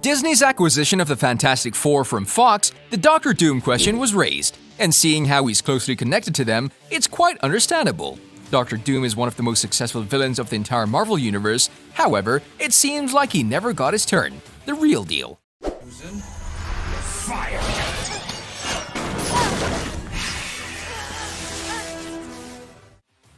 Disney's acquisition of the Fantastic Four from Fox, the Doctor Doom question was raised, and seeing how he's closely connected to them, it's quite understandable. Doctor Doom is one of the most successful villains of the entire Marvel Universe, however, it seems like he never got his turn. The real deal.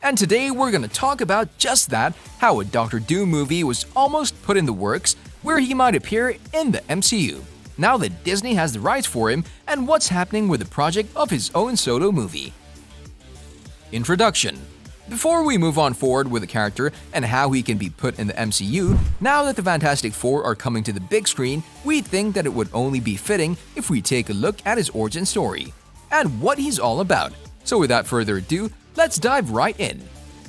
And today we're gonna talk about just that, how a Doctor Doom movie was almost put in the works where he might appear in the MCU, now that Disney has the rights for him, and what's happening with the project of his own solo movie. Introduction. Before we move on forward with the character and how he can be put in the MCU, now that the Fantastic Four are coming to the big screen, we think that it would only be fitting if we take a look at his origin story and what he's all about. So without further ado, let's dive right in.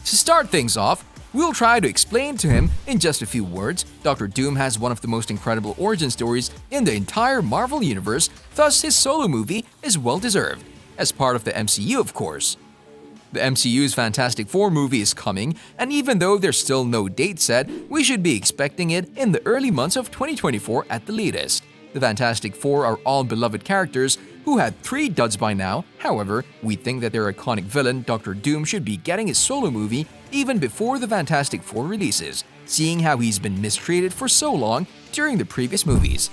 To start things off, we'll try to explain to him in just a few words. Dr. Doom has one of the most incredible origin stories in the entire Marvel Universe, thus his solo movie is well-deserved, as part of the MCU of course. The MCU's Fantastic Four movie is coming, and even though there's still no date set, we should be expecting it in the early months of 2024 at the latest. The Fantastic Four are all beloved characters who had 3 duds by now. However, we think that their iconic villain, Dr. Doom, should be getting his solo movie even before the Fantastic Four releases, seeing how he's been mistreated for so long during the previous movies.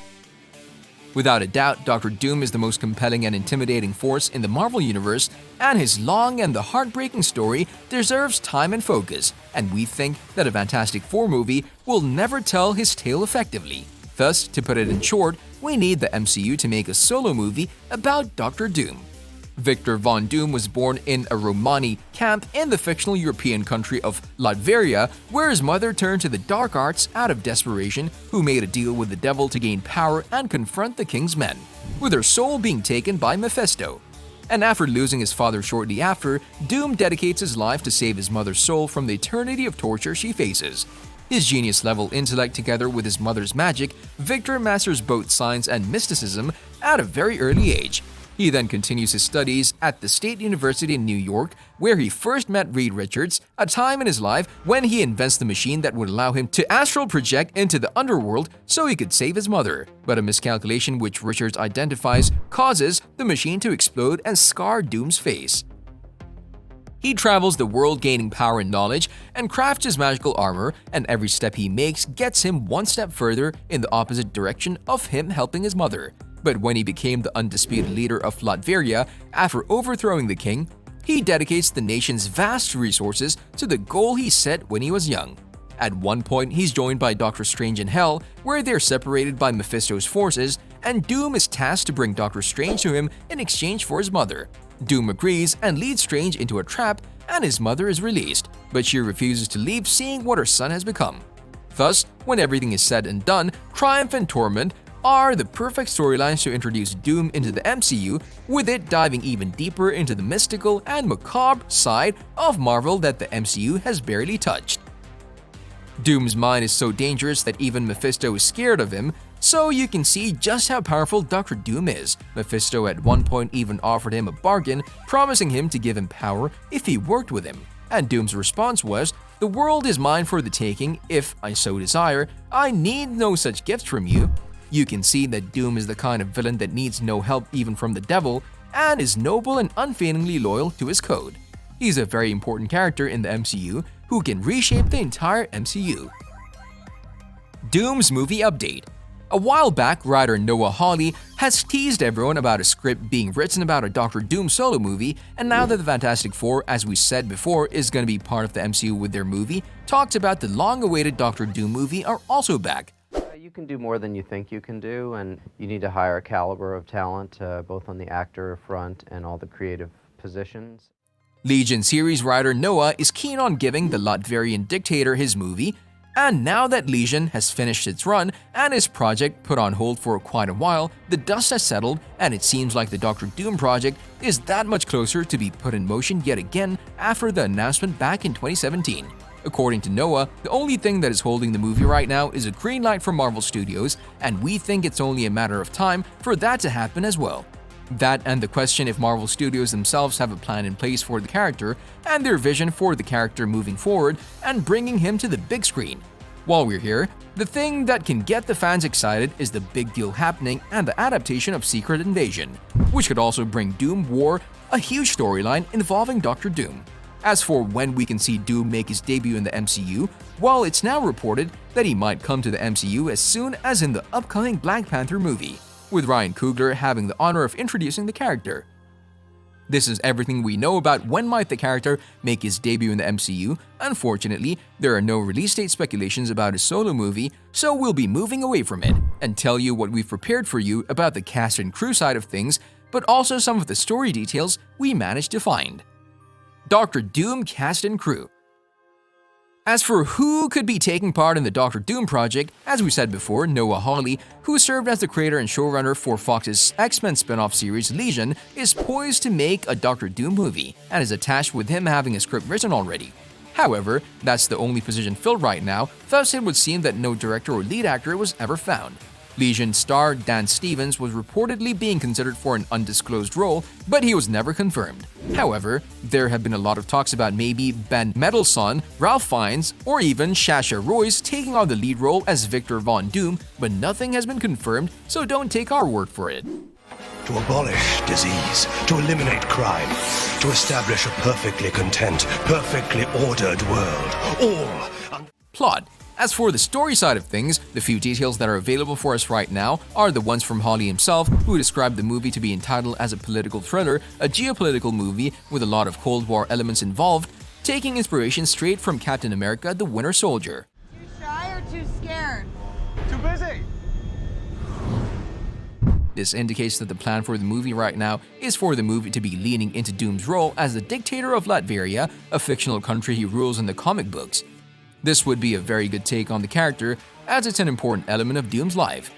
Without a doubt, Dr. Doom is the most compelling and intimidating force in the Marvel Universe, and his long and the heartbreaking story deserves time and focus, and we think that a Fantastic Four movie will never tell his tale effectively. Thus, to put it in short, we need the MCU to make a solo movie about Dr. Doom. Victor Von Doom was born in a Romani camp in the fictional European country of Latveria, where his mother turned to the dark arts out of desperation, who made a deal with the devil to gain power and confront the king's men, with her soul being taken by Mephisto. And after losing his father shortly after, Doom dedicates his life to save his mother's soul from the eternity of torture she faces. His genius-level intellect together with his mother's magic, Victor masters both science and mysticism at a very early age. He then continues his studies at the State University in New York, where he first met Reed Richards, a time in his life when he invents the machine that would allow him to astral project into the underworld so he could save his mother. But a miscalculation which Richards identifies causes the machine to explode and scar Doom's face. He travels the world gaining power and knowledge and crafts his magical armor, and every step he makes gets him one step further in the opposite direction of him helping his mother. But when he became the undisputed leader of Latveria after overthrowing the king, he dedicates the nation's vast resources to the goal he set when he was young. At one point, he's joined by Doctor Strange in Hell, where they're separated by Mephisto's forces, and Doom is tasked to bring Doctor Strange to him in exchange for his mother. Doom agrees and leads Strange into a trap, and his mother is released, but she refuses to leave, seeing what her son has become. Thus, when everything is said and done, Triumph and Torment are the perfect storylines to introduce Doom into the MCU, with it diving even deeper into the mystical and macabre side of Marvel that the MCU has barely touched. Doom's mind is so dangerous that even Mephisto is scared of him, so you can see just how powerful Dr. Doom is. Mephisto at one point even offered him a bargain, promising him to give him power if he worked with him. And Doom's response was, "The world is mine for the taking if I so desire. I need no such gifts from you." You can see that Doom is the kind of villain that needs no help even from the devil, and is noble and unfailingly loyal to his code. He's a very important character in the MCU who can reshape the entire MCU. Doom's movie update. A while back, writer Noah Hawley has teased everyone about a script being written about a Dr. Doom solo movie, and now that the Fantastic Four, as we said before, is going to be part of the MCU with their movie, talks about the long-awaited Dr. Doom movie are also back. You can do more than you think you can do, and you need to hire a caliber of talent, both on the actor front and all the creative positions. Legion series writer Noah is keen on giving the Latvian dictator his movie, and now that Legion has finished its run and his project put on hold for quite a while, the dust has settled, and it seems like the Dr. Doom project is that much closer to be put in motion yet again after the announcement back in 2017. According to Noah, the only thing that is holding the movie right now is a green light from Marvel Studios, and we think it's only a matter of time for that to happen as well. That and the question if Marvel Studios themselves have a plan in place for the character and their vision for the character moving forward and bringing him to the big screen. While we're here, the thing that can get the fans excited is the big deal happening and the adaptation of Secret Invasion, which could also bring Doom War, a huge storyline involving Doctor Doom. As for when we can see Doom make his debut in the MCU, well, it's now reported that he might come to the MCU as soon as in the upcoming Black Panther movie, with Ryan Coogler having the honor of introducing the character. This is everything we know about when might the character make his debut in the MCU. Unfortunately, there are no release date speculations about his solo movie, so we'll be moving away from it and tell you what we've prepared for you about the cast and crew side of things, but also some of the story details we managed to find. Doctor Doom cast and crew. As for who could be taking part in the Doctor Doom project, as we said before, Noah Hawley, who served as the creator and showrunner for Fox's X-Men spin-off series Legion, is poised to make a Doctor Doom movie and is attached with him having a script written already. However, that's the only position filled right now, thus it would seem that no director or lead actor was ever found. Legion star Dan Stevens was reportedly being considered for an undisclosed role, but he was never confirmed. However, there have been a lot of talks about maybe Ben Mendelsohn, Ralph Fiennes, or even Sasha Royce taking on the lead role as Victor Von Doom, but nothing has been confirmed, so don't take our word for it. To abolish disease, to eliminate crime, to establish a perfectly content, perfectly ordered world, all Plot. As for the story side of things, the few details that are available for us right now are the ones from Hawley himself, who described the movie to be entitled as a political thriller, a geopolitical movie with a lot of Cold War elements involved, taking inspiration straight from Captain America: The Winter Soldier. Too shy or too scared? Too busy. This indicates that the plan for the movie right now is for the movie to be leaning into Doom's role as the dictator of Latveria, a fictional country he rules in the comic books. This would be a very good take on the character, as it's an important element of Doom's life.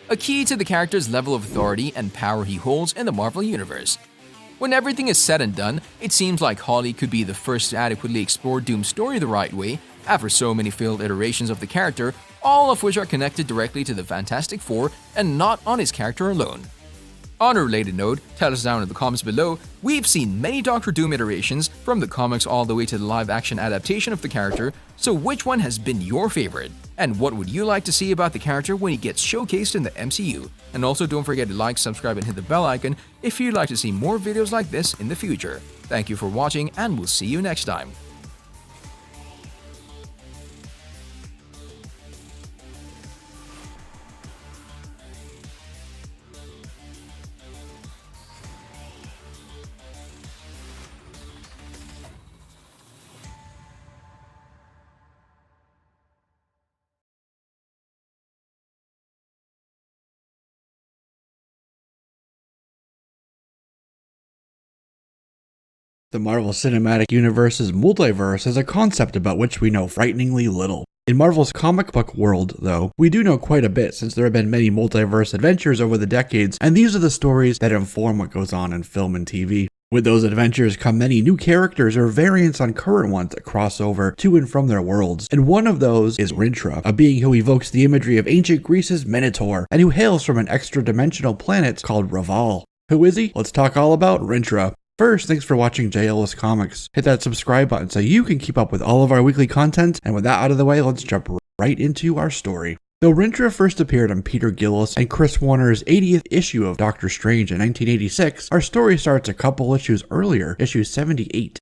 A key to the character's level of authority and power he holds in the Marvel Universe. When everything is said and done, it seems like Hawley could be the first to adequately explore Doom's story the right way, after so many failed iterations of the character, all of which are connected directly to the Fantastic Four and not on his character alone. On a related note, tell us down in the comments below, we've seen many Doctor Doom iterations, from the comics all the way to the live-action adaptation of the character, so which one has been your favorite? And what would you like to see about the character when he gets showcased in the MCU? And also don't forget to like, subscribe, and hit the bell icon if you'd like to see more videos like this in the future. Thank you for watching, and we'll see you next time. The Marvel Cinematic Universe's multiverse is a concept about which we know frighteningly little. In Marvel's comic book world, though, we do know quite a bit since there have been many multiverse adventures over the decades, and these are the stories that inform what goes on in film and TV. With those adventures come many new characters or variants on current ones that cross over to and from their worlds, and one of those is Rintrah, a being who evokes the imagery of ancient Greece's Minotaur, and who hails from an extra-dimensional planet called Raval. Who is he? Let's talk all about Rintrah. First, thanks for watching JLS Comics. Hit that subscribe button so you can keep up with all of our weekly content, and with that out of the way, let's jump right into our story. Though Rintrah first appeared on Peter Gillis and Chris Warner's 80th issue of Doctor Strange in 1986, our story starts a couple issues earlier, issue 78.